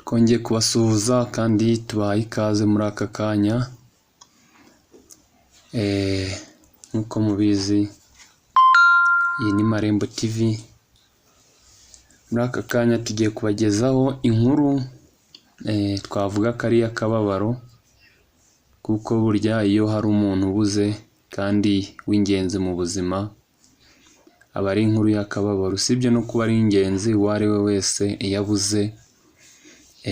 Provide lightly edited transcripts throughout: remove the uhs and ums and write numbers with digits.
Twongeye kubasuhuza kandi tubahaye ikaze muri aka kanya. Nk'uko mubizi iyi ni Marembo TV. Muri aka kanya tugiye kubagezaho inkuru twavuga ko ari iy'akababaro, kuko burya iyo hari umuntu ubuze kandi w'ingenzi mu buzima aba ari inkuru y'akababaro. Usibye no kuba ari ingenzi, uwo ari we wese iyo abuze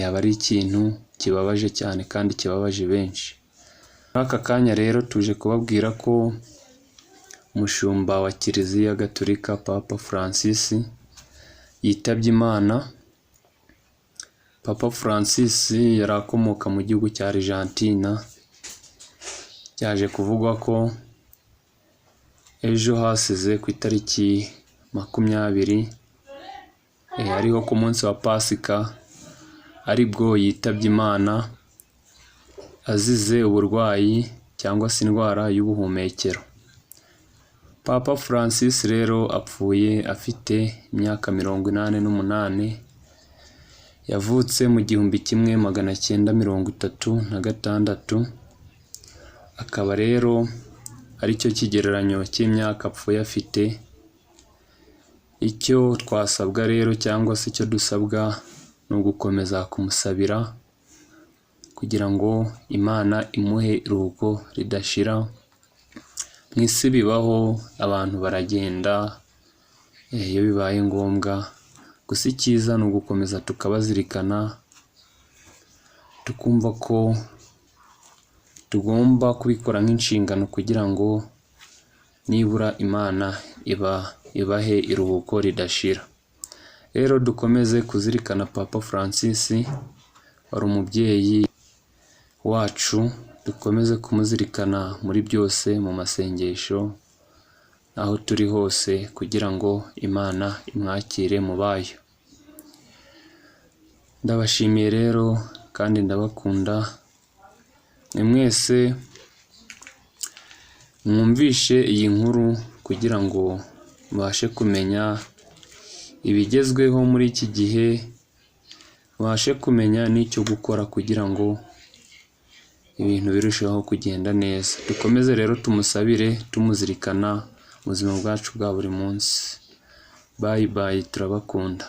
aba ari ikintu kibabaje cyane kandi kibabaje benshi. Muri aka kanya rero tuje kubabwira ko umushumba wa Kiliziya Gatolika Papa Francis yitabye Imana. Papa Francis yari akomoka mu gihugu cya Argentina. Byaje kuvugwa ko ejo hasize ku itariki 20 ariho ku munsi wa Pasika aribwo yitabye Imana, azize uburwayi cyangwa se indwara y'ubuhumekero. Papa Francis rero apfuye afite imyaka 88. Yavutse mu 1936. Akaba rero aricyo kigereranyo cy'imyaka apfuye afite. Icyo twasabwa rero cyangwa se icyo dusabwa ni ugukomeza kumusabira kugira ngo Imana imuhe iruhuko ridashira. Mu isi bibaho, abantu baragenda iyo bibaye ngombwa, gusa icyiza ni ugukomeza tukabazirikana, tukumva ko tugomba kubikora nk'inshingano kugira ngo nibura Imana ibahe iruhuko ridashira. Rero dukomeze kuzirikana Papa Francis, wari umubyeyi wacu. Dukomeze kumuzirikana muri byose, mu masengesho, aho turi hose, kugira ngo Imana imwakire mu bayo. Ndabashimiye rero kandi ndabakunda mwe mwese mwumvishe iyi nkuru kugira ngo mubashe kumenya ibigezweho muri iki gihe, mubashe kumenya n'icyo gukora kugira ngo ibintu birusheho kugenda neza. Dukomeze rero tumusabire, tumuzirikana mu buzima bwacu bwa buri munsi. Bye bye, turabakunda.